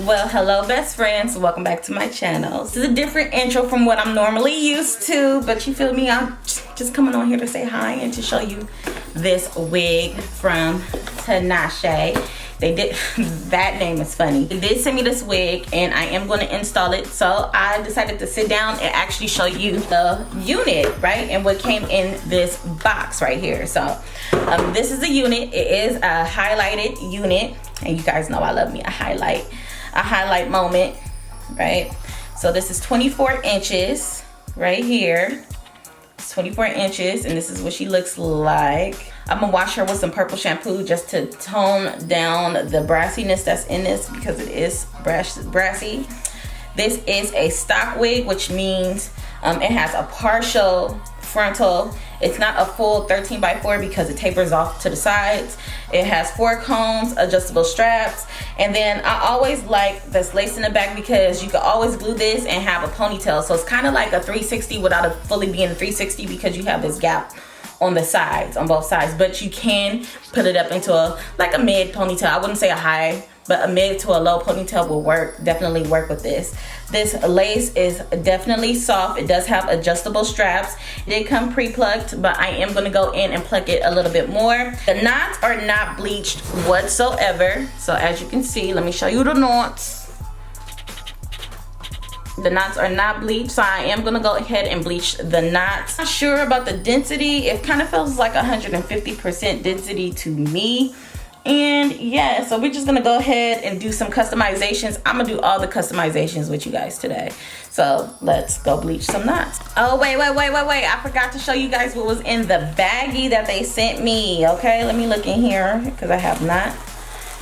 Well, hello best friends, welcome back to my channel. This is a different intro from what I'm normally used to, but you feel me, I'm just coming on here to say hi and to show you this wig from Tinashe. They did, that name is funny. They did send me this wig and I am going to install it, so I decided to sit down and actually show you the unit, right, and what came in this box right here. So this is the unit. It is a highlighted unit, and you guys know I love me a highlight moment, right? So this is 24 inches right here. It's 24 inches, and this is what she looks like. I'm gonna wash her with some purple shampoo just to tone down the brassiness that's in this, because it is brassy. This is a stock wig, which means it has a partial frontal. It's not a full 13x4 because it tapers off to the sides. It has 4 combs, adjustable straps, and then I always like this lace in the back because you can always glue this and have a ponytail. So it's kind of like a 360 without it fully being a 360 because you have this gap on the sides, on both sides, but you can put it up into a like a mid ponytail. I wouldn't say a high, but a mid to a low ponytail will work, definitely work with this. This lace is definitely soft. It does have adjustable straps. It did come pre-plucked, but I am gonna go in and pluck it a little bit more. The knots are not bleached whatsoever. So as you can see, let me show you the knots. The knots are not bleached, so I am gonna go ahead and bleach the knots. Not sure about the density. It kind of feels like 150% density to me. And yeah, so we're just gonna go ahead and do some customizations. I'm gonna do all the customizations with you guys today. So let's go bleach some knots. Oh, wait. I forgot to show you guys what was in the baggie that they sent me. Okay, let me look in here because I have not.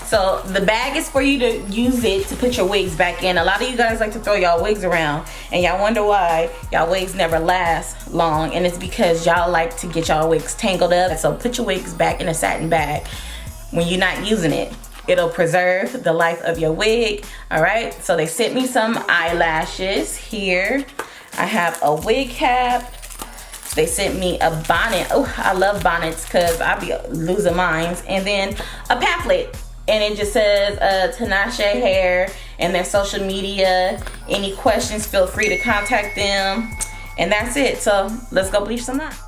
So the bag is for you to use it to put your wigs back in. A lot of you guys like to throw y'all wigs around and y'all wonder why y'all wigs never last long, and it's because y'all like to get y'all wigs tangled up. So put your wigs back in a satin bag when you're not using it. It'll preserve the life of your wig. All right, so they sent me some eyelashes here. I have a wig cap. They sent me a bonnet. Oh, I love bonnets because I be losing mine. And then a pamphlet. And it just says Tinashe Hair and their social media. Any questions, feel free to contact them. And that's it. So let's go bleach some knots.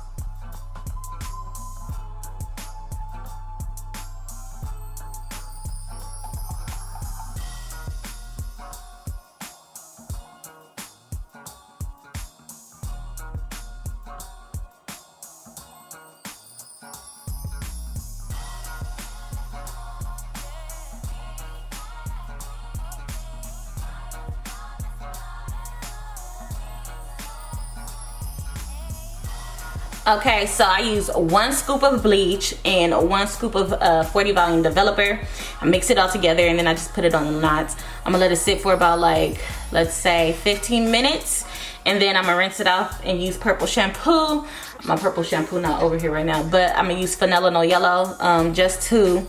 Okay, so I use 1 scoop of bleach and 1 scoop of 40 volume developer. I mix it all together and then I just put it on the knots. I'm gonna let it sit for about like, let's say 15 minutes. And then I'm gonna rinse it off and use purple shampoo. My purple shampoo not over here right now, but I'm gonna use Vanilla No Yellow just to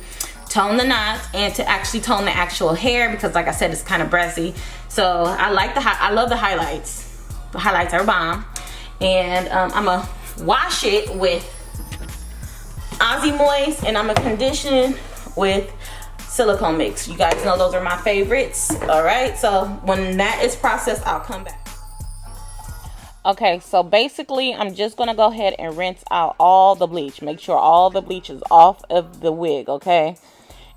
tone the knots and to actually tone the actual hair, because like I said, it's kind of brassy. So I like I love the highlights. The highlights are bomb. And I'm gonna wash it with Aussie Moist, and I'm gonna condition with silicone mix. You guys know those are my favorites. All right, so when that is processed, I'll come back. Okay, so basically I'm just gonna go ahead and rinse out all the bleach. Make sure all the bleach is off of the wig, okay?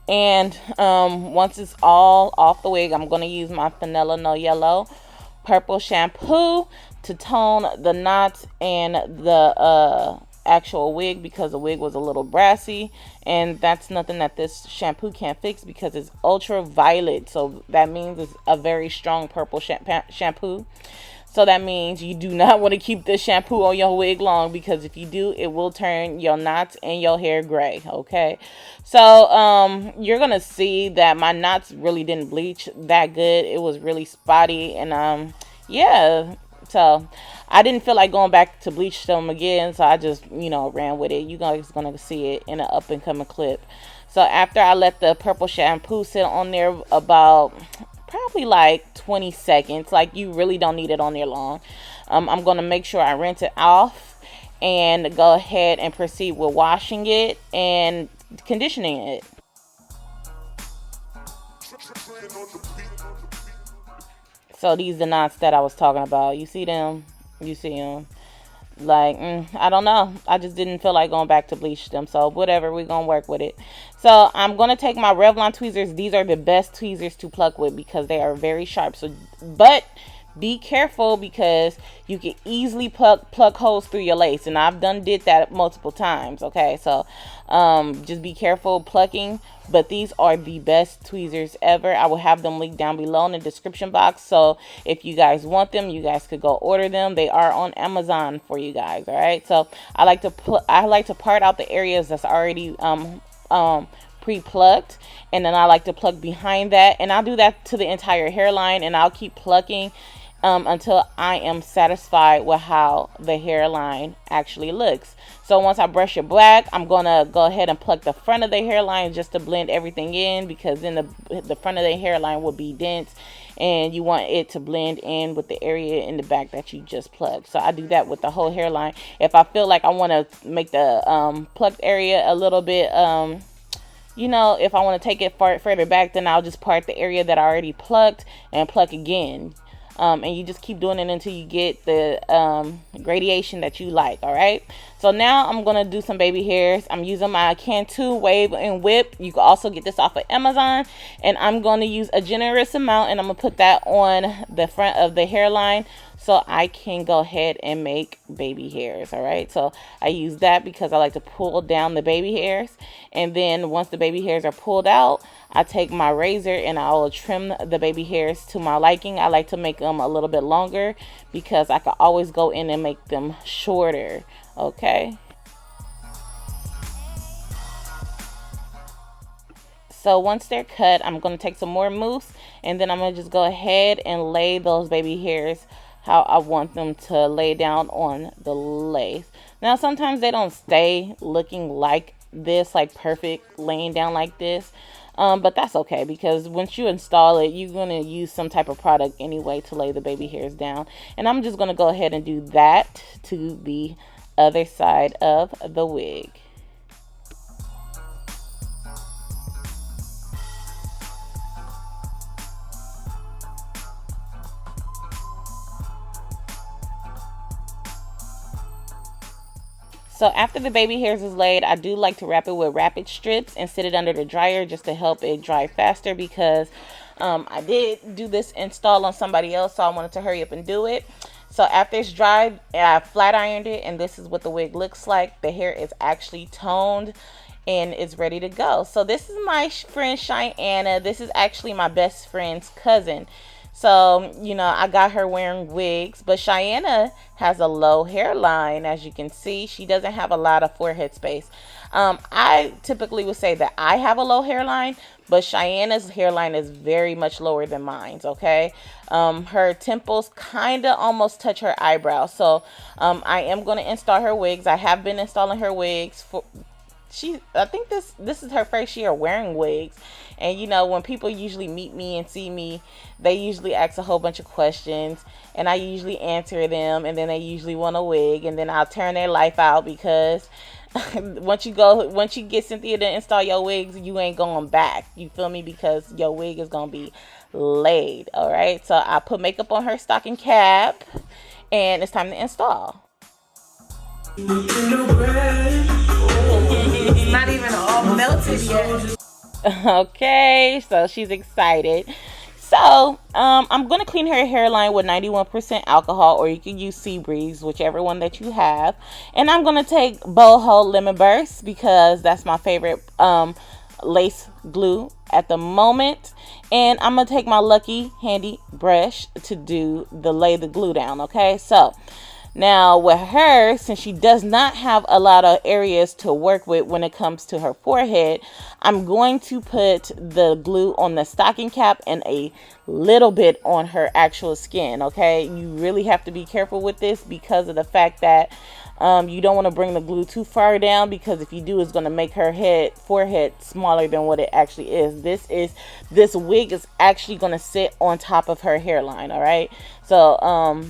And once it's all off the wig, I'm gonna use my Vanilla No Yellow purple shampoo to tone the knots and the actual wig, because the wig was a little brassy, and that's nothing that this shampoo can't fix because it's ultraviolet. So that means it's a very strong purple shampoo. So that means you do not want to keep this shampoo on your wig long, because if you do, it will turn your knots and your hair gray, okay? So you're gonna see that my knots really didn't bleach that good. It was really spotty, and yeah, so I didn't feel like going back to bleach them again, so I just, you know, ran with it. You guys gonna see it in an up and coming clip. So after I let the purple shampoo sit on there about probably like 20 seconds, like you really don't need it on there long, I'm gonna make sure I rinse it off and go ahead and proceed with washing it and conditioning it. So these are the knots that I was talking about. You see them? You see them? Like, I don't know. I just didn't feel like going back to bleach them. So whatever, we're going to work with it. So I'm going to take my Revlon tweezers. These are the best tweezers to pluck with because they are very sharp. So, but be careful because you can easily plug holes through your lace, and I've did that multiple times. Okay, so just be careful plucking, but these are the best tweezers ever. I will have them linked down below in the description box, so if you guys want them, you guys could go order them. They are on Amazon for you guys. All right, so I like to part out the areas that's already pre-plucked, and then I like to pluck behind that, and I'll do that to the entire hairline, and I'll keep plucking until I am satisfied with how the hairline actually looks. So once I brush it back, I'm gonna go ahead and pluck the front of the hairline just to blend everything in, because then the front of the hairline will be dense and you want it to blend in with the area in the back that you just plucked. So I do that with the whole hairline. If I feel like I want to make the plucked area a little bit you know, if I want to take it further back, then I'll just part the area that I already plucked and pluck again. And you just keep doing it until you get the gradation that you like. All right, so now I'm gonna do some baby hairs. I'm using my Cantu Wave and Whip. You can also get this off of Amazon, and I'm going to use a generous amount, and I'm gonna put that on the front of the hairline so I can go ahead and make baby hairs. All right, so I use that because I like to pull down the baby hairs, and then once the baby hairs are pulled out, I take my razor and I will trim the baby hairs to my liking. I like to make them a little bit longer because I can always go in and make them shorter. Okay, so once they're cut, I'm going to take some more mousse, and then I'm going to just go ahead and lay those baby hairs how I want them to lay down on the lace. Now sometimes they don't stay looking like this, like perfect laying down like this, but that's okay because once you install it, you're going to use some type of product anyway to lay the baby hairs down. And I'm just going to go ahead and do that to the other side of the wig. So after the baby hairs is laid, I do like to wrap it with rapid strips and sit it under the dryer just to help it dry faster, because I did do this install on somebody else, so I wanted to hurry up and do it. So after it's dried, I flat ironed it, and this is what the wig looks like. The hair is actually toned and it's ready to go. So this is my friend Cheyenne. This is actually my best friend's cousin. So, you know, I got her wearing wigs, but Cheyenne has a low hairline. As you can see, she doesn't have a lot of forehead space. I typically would say that I have a low hairline, but Cheyenne's hairline is very much lower than mine's, okay? Her temples kind of almost touch her eyebrows. So I am going to install her wigs. I have been installing her wigs for... I think this is her first year wearing wigs. And you know, when people usually meet me and see me, they usually ask a whole bunch of questions, and I usually answer them, and then they usually want a wig, and then I'll turn their life out, because once you get Cynthia to install your wigs, you ain't going back. You feel me? Because your wig is gonna be laid. All right, so I put makeup on her stocking cap, and it's time to install. It's not even all melted yet. Okay, so she's excited. So I'm gonna clean her hairline with 91% alcohol, or you can use Sea Breeze, whichever one that you have. And I'm gonna take Boho Lemon Burst because that's my favorite lace glue at the moment. And I'm gonna take my Lucky Handy brush to lay the glue down. Okay, so now with her, since she does not have a lot of areas to work with when it comes to her forehead, I'm going to put the glue on the stocking cap and a little bit on her actual skin. Okay, you really have to be careful with this because of the fact that you don't want to bring the glue too far down, because if you do, it's going to make her forehead smaller than what it actually is. This wig is actually going to sit on top of her hairline. All right, so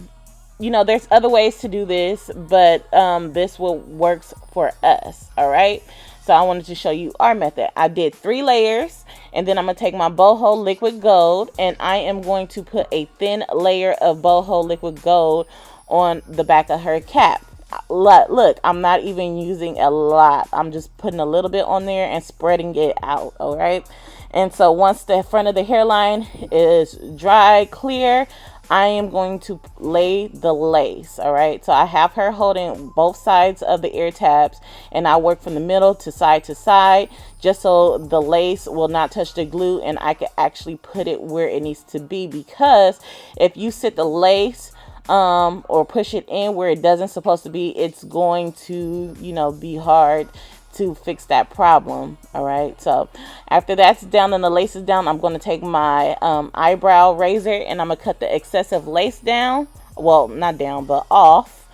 you know, there's other ways to do this, but this will works for us. All right, So I wanted to show you our method. I did 3 layers, and then I'm going to take my boho liquid gold, and I am going to put a thin layer of boho liquid gold on the back of her cap. Look, I'm not even using a lot. I'm just putting a little bit on there and spreading it out, all right? And so once the front of the hairline is dry, clear, I am going to lay the lace, all right? So I have her holding both sides of the ear tabs, and I work from the middle to side, just so the lace will not touch the glue, and I can actually put it where it needs to be. Because if you sit the lace or push it in where it doesn't supposed to be, it's going to, you know, be hard to fix that problem. All right, so after that's done and the lace is down, I'm going to take my eyebrow razor, and I'm going to cut the excessive lace down, well, not down, but off.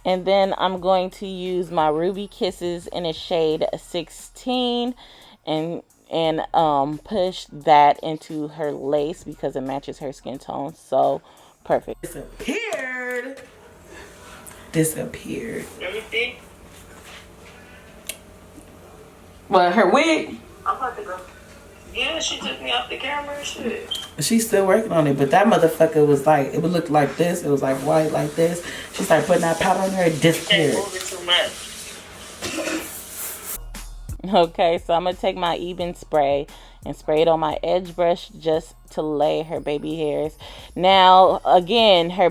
And then I'm going to use my Ruby Kisses in a shade 16 and push that into her lace because it matches her skin tone so perfect. Disappeared. Let me see. What, her wig? I'm about to go. Yeah, she took me off the camera and shit. She's still working on it, but that motherfucker was like, it would look like this. It was like white like this. She started putting that powder on her, it disappeared. Can't move it too much. Okay, so I'm going to take my even spray and spray it on my edge brush just to lay her baby hairs. Now, again, her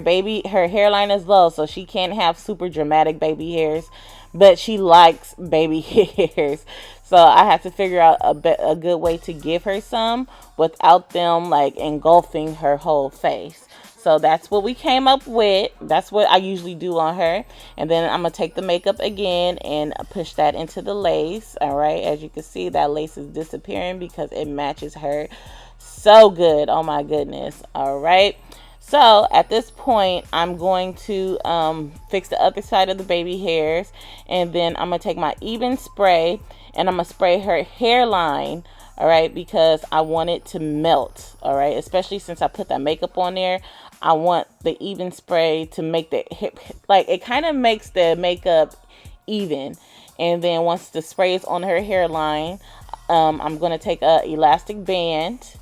hairline is low, so she can't have super dramatic baby hairs, but she likes baby hairs. So I have to figure out a good way to give her some without them like engulfing her whole face. So that's what we came up with. That's what I usually do on her. And then I'm going to take the makeup again and push that into the lace. All right. As you can see, that lace is disappearing because it matches her so good. Oh my goodness. All right. So at this point, I'm going to fix the other side of the baby hairs. And then I'm going to take my even spray and I'm going to spray her hairline. All right, because I want it to melt. All right, especially since I put that makeup on there. I want the even spray to make the hip, like it kind of makes the makeup even. And then once the spray is on her hairline, I'm going to take a elastic band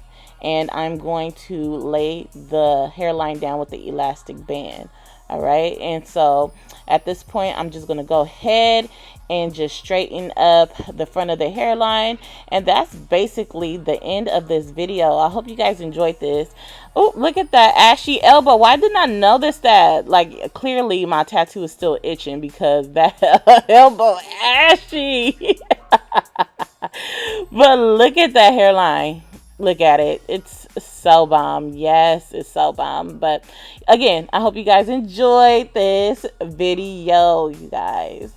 and I'm going to lay the hairline down with the elastic band. All right, and so at this point, I'm just going to go ahead and just straighten up the front of the hairline. And that's basically the end of this video. I hope you guys enjoyed this. Oh, look at that ashy elbow. Why didn't I notice that? Like, clearly my tattoo is still itching because that elbow ashy. But look at that hairline. Look at it. It's so bomb. Yes, it's so bomb. But again, I hope you guys enjoyed this video, you guys.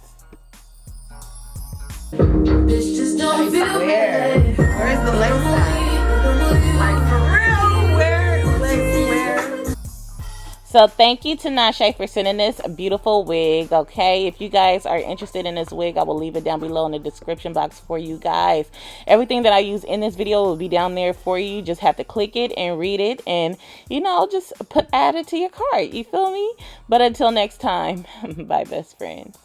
I swear. Where's the lace at? Like, for real? Where? Where? So thank you to Tinashe for sending this beautiful wig. Okay, if you guys are interested in this wig, I will leave it down below in the description box for you guys. Everything that I use in this video will be down there for you. Just have to click it and read it, and you know, just add it to your cart. You feel me? But until next time, bye, best friends.